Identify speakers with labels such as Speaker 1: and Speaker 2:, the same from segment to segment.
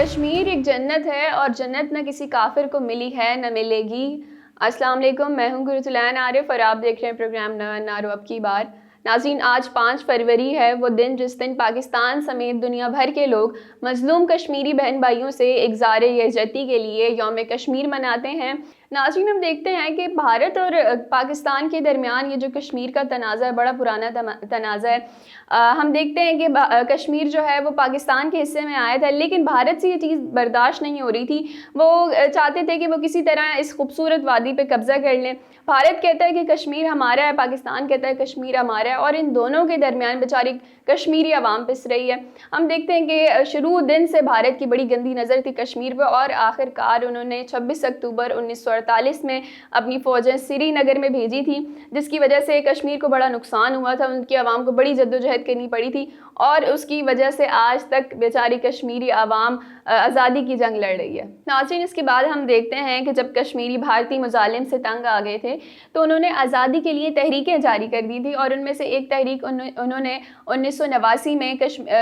Speaker 1: کشمیر ایک جنت ہے اور جنت نہ کسی کافر کو ملی ہے نہ ملے گی۔ السلام علیکم، میں ہوں گرتلین عارف اور آپ دیکھ رہے ہیں پروگرام نارو اب کی بار۔ ناظرین، آج 5 فروری ہے، وہ دن جس دن پاکستان سمیت دنیا بھر کے لوگ مظلوم کشمیری بہن بھائیوں سے اظہار یکجہتی کے لیے یوم کشمیر مناتے ہیں۔ ناظرین، ہم دیکھتے ہیں کہ بھارت اور پاکستان کے درمیان یہ جو کشمیر کا تنازع ہے، بڑا پرانا تنازع ہے۔ ہم دیکھتے ہیں کہ کشمیر جو ہے وہ پاکستان کے حصے میں آیا تھا، لیکن بھارت سے یہ چیز برداشت نہیں ہو رہی تھی۔ وہ چاہتے تھے کہ وہ کسی طرح اس خوبصورت وادی پہ قبضہ کر لیں۔ بھارت کہتا ہے کہ کشمیر ہمارا ہے، پاکستان کہتا ہے کشمیر ہمارا ہے، اور ان دونوں کے درمیان بیچاری کشمیری عوام پس رہی ہے۔ ہم دیکھتے ہیں کہ شروع دن سے بھارت کی بڑی گندی نظر تھی کشمیر پہ، اور آخر کار انہوں نے 26 اکتوبر 1948 میں اپنی فوجیں سری نگر میں بھیجی تھی، جس کی وجہ سے کشمیر کو بڑا نقصان ہوا تھا۔ ان کی عوام کو بڑی جدوجہد کرنی پڑی تھی، اور اس کی وجہ سے آج تک بیچاری کشمیری عوام آزادی کی جنگ لڑ رہی ہے۔ ناظرین، اس کے بعد ہم دیکھتے ہیں کہ جب کشمیری بھارتی مظالم سے تنگ آ گئے تھے تو انہوں نے آزادی کے لیے تحریکیں جاری کر دی تھی، اور ان میں سے ایک تحریک انہوں نے 1989 میں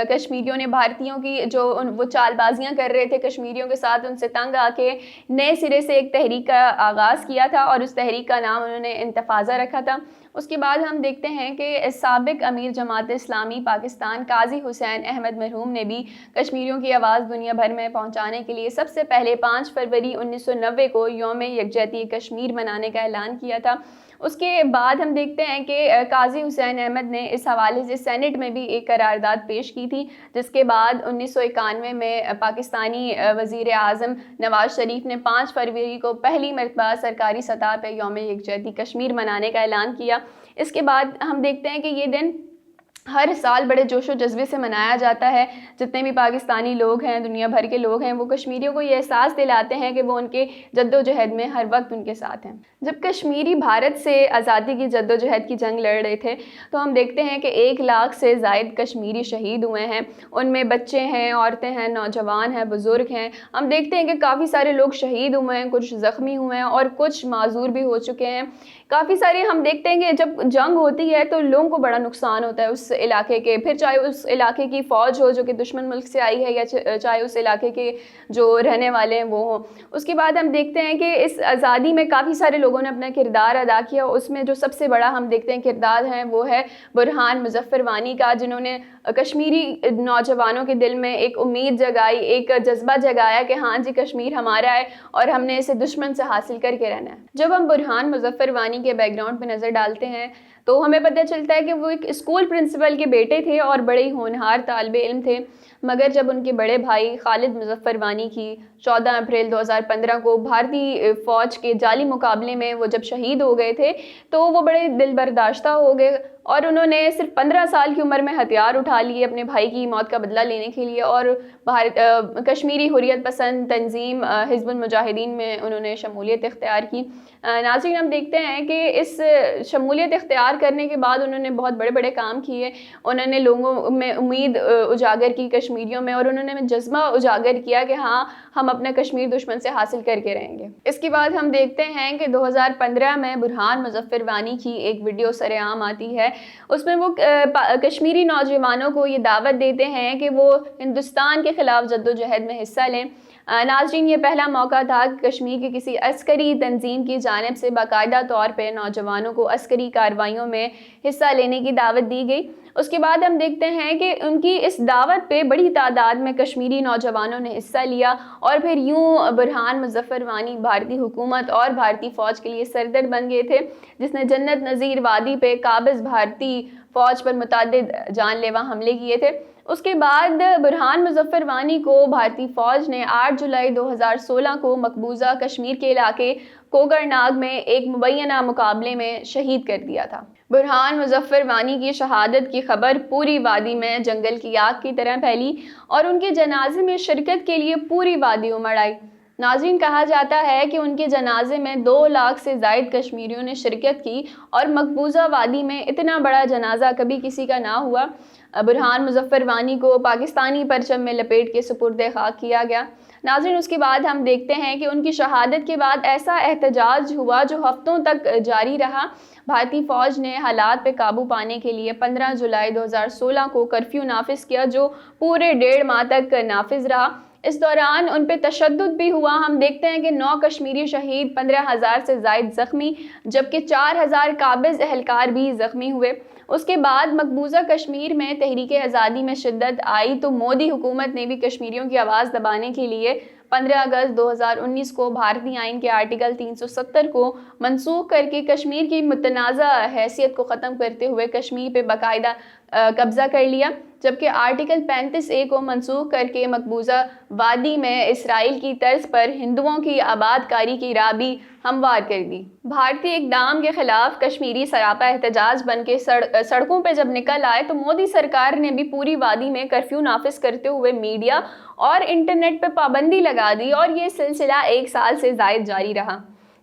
Speaker 1: کشمیریوں نے بھارتیوں کی جو وہ چال بازیاں کر رہے تھے کشمیریوں کے ساتھ، ان سے تنگ آ کے نئے سرے سے ایک تحریک کا آغاز کیا تھا، اور اس تحریک کا نام انہوں نے انتفاضہ رکھا تھا۔ اس کے بعد ہم دیکھتے ہیں کہ سابق امیر جماعت اسلامی پاکستان قاضی حسین احمد مرحوم نے بھی کشمیریوں کی آواز دنیا بھر میں پہنچانے کے لیے سب سے پہلے 5 فروری 1990 کو یوم یکجہتی کشمیر منانے کا اعلان کیا تھا۔ اس کے بعد ہم دیکھتے ہیں کہ قاضی حسین احمد نے اس حوالے سے سینٹ میں بھی ایک قرارداد پیش کی تھی، جس کے بعد 1991 میں پاکستانی وزیر اعظم نواز شریف نے 5 فروری کو پہلی مرتبہ سرکاری سطح پہ یوم یکجہتی کشمیر منانے کا اعلان کیا۔ اس کے بعد ہم دیکھتے ہیں کہ یہ دن ہر سال بڑے جوش و جذبے سے منایا جاتا ہے۔ جتنے بھی پاکستانی لوگ ہیں، دنیا بھر کے لوگ ہیں، وہ کشمیریوں کو یہ احساس دلاتے ہیں کہ وہ ان کے جد و جہد میں ہر وقت ان کے ساتھ ہیں۔ جب کشمیری بھارت سے آزادی کی جد و جہد کی جنگ لڑ رہے تھے تو ہم دیکھتے ہیں کہ 1 لاکھ سے زائد کشمیری شہید ہوئے ہیں۔ ان میں بچے ہیں، عورتیں ہیں، نوجوان ہیں، بزرگ ہیں۔ ہم دیکھتے ہیں کہ کافی سارے لوگ شہید ہوئے ہیں، کچھ زخمی ہوئے ہیں، اور کچھ معذور بھی ہو چکے ہیں۔ کافی سارے ہم دیکھتے ہیں کہ جب جنگ ہوتی ہے تو لوگوں کو بڑا نقصان ہوتا ہے اس علاقے کے، پھر چاہے اس علاقے کی فوج ہو جو کہ دشمن ملک سے آئی ہے، یا چاہے اس علاقے کے جو رہنے والے ہیں وہ ہوں۔ اس کے بعد ہم دیکھتے ہیں کہ اس آزادی میں کافی سارے لوگوں نے اپنا کردار ادا کیا۔ اس میں جو سب سے بڑا ہم دیکھتے ہیں کردار ہے وہ ہے برہان مظفر وانی کا، جنہوں نے کشمیری نوجوانوں کے دل میں ایک امید جگائی، ایک جذبہ جگایا کہ ہاں جی کشمیر ہمارا ہے اور ہم نے اسے دشمن سے حاصل کر کے رہنا ہے۔ جب ہم برہان مظفر وانی کے بیک گراؤنڈ پہ نظر ڈالتے ہیں تو ہمیں پتہ چلتا ہے کہ وہ ایک اسکول پرنسپل کے بیٹے تھے اور بڑے ہی ہونہار طالب علم تھے، مگر جب ان کے بڑے بھائی خالد مظفر وانی کی 14 اپریل 2015 کو بھارتی فوج کے جعلی مقابلے میں وہ جب شہید ہو گئے تھے تو وہ بڑے دل برداشتہ ہو گئے، اور انہوں نے صرف 15 سال کی عمر میں ہتھیار اٹھا لیے اپنے بھائی کی موت کا بدلہ لینے کے لیے، اور کشمیری حریت پسند تنظیم حزب المجاہدین میں انہوں نے شمولیت اختیار کی۔ ناظرین، ہم دیکھتے ہیں کہ اس شمولیت اختیار کرنے کے بعد انہوں نے بہت بڑے بڑے کام کیے۔ انہوں نے لوگوں میں امید اجاگر کی کشمیریوں میں، اور انہوں نے جذبہ اجاگر کیا کہ ہاں ہم اپنا کشمیر دشمن سے حاصل کر کے رہیں گے۔ اس کے بعد ہم دیکھتے ہیں کہ 2015 میں برہان مظفر وانی کی ایک ویڈیو سرعام آتی ہے۔ اس میں وہ کشمیری نوجوانوں کو یہ دعوت دیتے ہیں کہ وہ ہندوستان کے خلاف جدوجہد میں حصہ لیں۔ ناظرین، یہ پہلا موقع تھا کہ کشمیر کی کسی عسکری تنظیم کی جانب سے باقاعدہ طور پہ نوجوانوں کو عسکری کارروائیوں میں حصہ لینے کی دعوت دی گئی۔ اس کے بعد ہم دیکھتے ہیں کہ ان کی اس دعوت پہ بڑی تعداد میں کشمیری نوجوانوں نے حصہ لیا، اور پھر یوں برہان مظفر وانی بھارتی حکومت اور بھارتی فوج کے لیے سردرد بن گئے تھے، جس نے جنت نظیر وادی پہ قابض بھارتی فوج پر متعدد جان لیوا حملے کیے تھے۔ اس کے بعد برہان مظفر وانی کو بھارتی فوج نے 8 جولائی 2016 کو مقبوضہ کشمیر کے علاقے کوکر ناگ میں ایک مبینہ مقابلے میں شہید کر دیا تھا۔ برہان مظفر وانی کی شہادت کی خبر پوری وادی میں جنگل کی آگ کی طرح پھیلی، اور ان کے جنازے میں شرکت کے لیے پوری وادی امڑ آئی۔ ناظرین، کہا جاتا ہے کہ ان کے جنازے میں 2 لاکھ سے زائد کشمیریوں نے شرکت کی، اور مقبوضہ وادی میں اتنا بڑا جنازہ کبھی کسی کا نہ ہوا۔ برہان مظفر وانی کو پاکستانی پرچم میں لپیٹ کے سپرد خاک کیا گیا۔ ناظرین، اس کے بعد ہم دیکھتے ہیں کہ ان کی شہادت کے بعد ایسا احتجاج ہوا جو ہفتوں تک جاری رہا۔ بھارتی فوج نے حالات پہ قابو پانے کے لیے 15 جولائی 2016 کو کرفیو نافذ کیا، جو پورے 1.5 ماہ تک نافذ رہا۔ اس دوران ان پہ تشدد بھی ہوا۔ ہم دیکھتے ہیں کہ 9 کشمیری شہید، 15,000 سے زائد زخمی، جبکہ 4,000 قابض اہلکار بھی زخمی ہوئے۔ اس کے بعد مقبوضہ کشمیر میں تحریک آزادی میں شدت آئی تو مودی حکومت نے بھی کشمیریوں کی آواز دبانے کے لیے 15 اگست 2019 کو بھارتی آئین کے آرٹیکل 370 کو منسوخ کر کے کشمیر کی متنازع حیثیت کو ختم کرتے ہوئے کشمیر پہ باقاعدہ قبضہ کر لیا، جبکہ آرٹیکل 35A کو منسوخ کر کے مقبوضہ وادی میں اسرائیل کی طرز پر ہندوؤں کی آباد کاری کی راہ بھی ہموار کر دی۔ بھارتی اقدام کے خلاف کشمیری سراپا احتجاج بن کے سڑکوں پہ جب نکل آئے تو مودی سرکار نے بھی پوری وادی میں کرفیو نافذ کرتے ہوئے میڈیا اور انٹرنیٹ پہ پابندی لگا دی اور یہ سلسلہ 1 سال سے زائد جاری رہا۔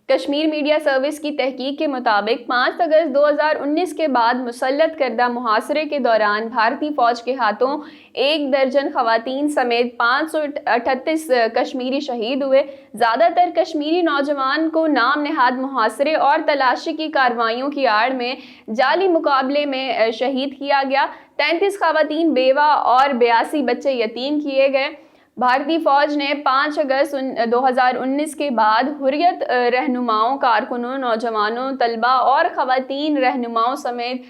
Speaker 1: کشمیر میڈیا سروس کی تحقیق کے مطابق 5 اگست 2019 کے بعد مسلط کردہ محاصرے کے دوران بھارتی فوج کے ہاتھوں 1 درجن خواتین سمیت 538 کشمیری شہید ہوئے۔ زیادہ تر کشمیری نوجوان کو نام نہاد محاصرے اور تلاشی کی کارروائیوں کی آڑ میں جعلی مقابلے میں شہید کیا گیا۔ 33 خواتین بیوہ اور 82 بچے یتیم کیے گئے۔ بھارتی فوج نے 5 اگست 2019 کے بعد حریت رہنماؤں، کارکنوں، نوجوانوں، طلبہ اور خواتین رہنماؤں سمیت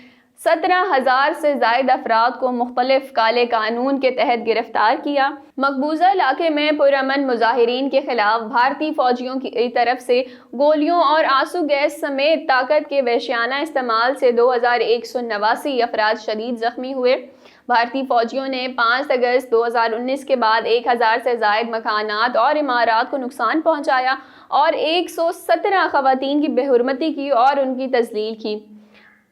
Speaker 1: 17,000 سے زائد افراد کو مختلف کالے قانون کے تحت گرفتار کیا۔ مقبوضہ علاقے میں پرامن مظاہرین کے خلاف بھارتی فوجیوں کی طرف سے گولیوں اور آنسو گیس سمیت طاقت کے وحشیانہ استعمال سے 2189 افراد شدید زخمی ہوئے۔ بھارتی فوجیوں نے 5 اگست 2019 کے بعد 1,000 سے زائد مکانات اور عمارات کو نقصان پہنچایا اور 117 خواتین کی بے حرمتی کی اور ان کی تذلیل کی۔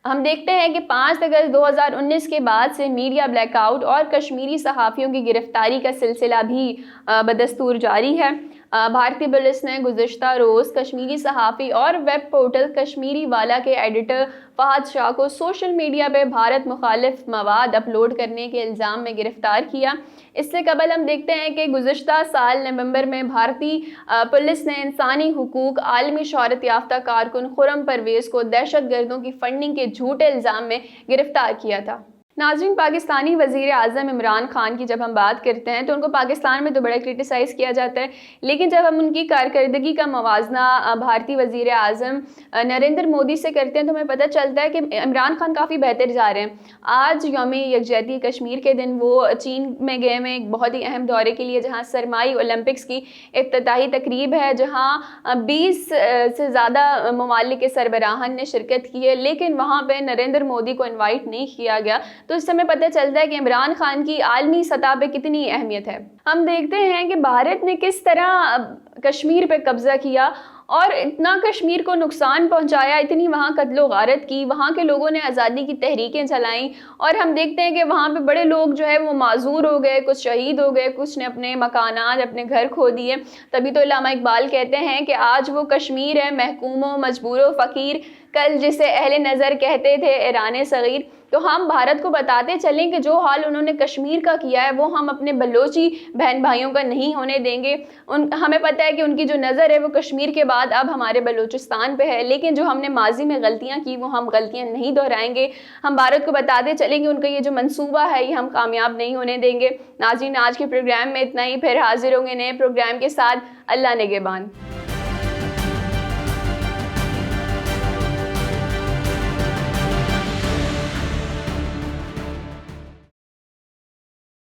Speaker 1: ہم دیکھتے ہیں کہ 5 اگست 2019 کے بعد سے میڈیا بلیک آؤٹ اور کشمیری صحافیوں کی گرفتاری کا سلسلہ بھی بدستور جاری ہے۔ بھارتی پولیس نے گزشتہ روز کشمیری صحافی اور ویب پورٹل کشمیری والا کے ایڈیٹر فہد شاہ کو سوشل میڈیا پہ بھارت مخالف مواد اپلوڈ کرنے کے الزام میں گرفتار کیا۔ اس سے قبل ہم دیکھتے ہیں کہ گزشتہ سال نومبر میں بھارتی پولیس نے انسانی حقوق عالمی شہرت یافتہ کارکن خرم پرویز کو دہشت گردوں کی فنڈنگ کے جھوٹے الزام میں گرفتار کیا تھا۔ ناظرین، پاکستانی وزیر اعظم عمران خان کی جب ہم بات کرتے ہیں تو ان کو پاکستان میں تو بڑا کرٹیسائز کیا جاتا ہے، لیکن جب ہم ان کی کارکردگی کا موازنہ بھارتی وزیر اعظم نریندر مودی سے کرتے ہیں تو ہمیں پتہ چلتا ہے کہ عمران خان کافی بہتر جا رہے ہیں۔ آج یوم یکجہتی کشمیر کے دن وہ چین میں گئے ہیں ایک بہت ہی اہم دورے کے لیے، جہاں سرمائی اولمپکس کی افتتاحی تقریب ہے، جہاں 20 سے زیادہ ممالک کے سربراہان نے شرکت کی ہے، لیکن وہاں پہ نریندر مودی کو انوائٹ نہیں کیا گیا۔ تو اس سے ہمیں پتہ چلتا ہے کہ عمران خان کی عالمی سطح پہ کتنی اہمیت ہے۔ ہم دیکھتے ہیں کہ بھارت نے کس طرح کشمیر پہ قبضہ کیا اور اتنا کشمیر کو نقصان پہنچایا، اتنی وہاں قتل و غارت کی، وہاں کے لوگوں نے آزادی کی تحریکیں چلائیں اور ہم دیکھتے ہیں کہ وہاں پہ بڑے لوگ جو ہے وہ معذور ہو گئے، کچھ شہید ہو گئے، کچھ نے اپنے مکانات، اپنے گھر کھو دیے۔ تبھی تو علامہ اقبال کہتے ہیں کہ آج وہ کشمیر ہے محکوم و مجبور و فقیر، کل جسے اہل نظر کہتے تھے ایران صغیر۔ تو ہم بھارت کو بتاتے چلیں کہ جو حال انہوں نے کشمیر کا کیا ہے وہ ہم اپنے بلوچی بہن بھائیوں کا نہیں ہونے دیں گے۔ ہمیں پتہ ہے کہ ان کی جو نظر ہے وہ کشمیر کے بعد اب ہمارے بلوچستان پہ ہے، لیکن جو ہم نے ماضی میں غلطیاں کی وہ ہم غلطیاں نہیں دہرائیں گے۔ ہم بھارت کو بتاتے چلیں کہ ان کا یہ جو منصوبہ ہے یہ ہم کامیاب نہیں ہونے دیں گے۔ ناظرین، آج کے پروگرام میں اتنا ہی، پھر حاضر ہوں گے نئے پروگرام کے ساتھ۔ اللہ نگہبان۔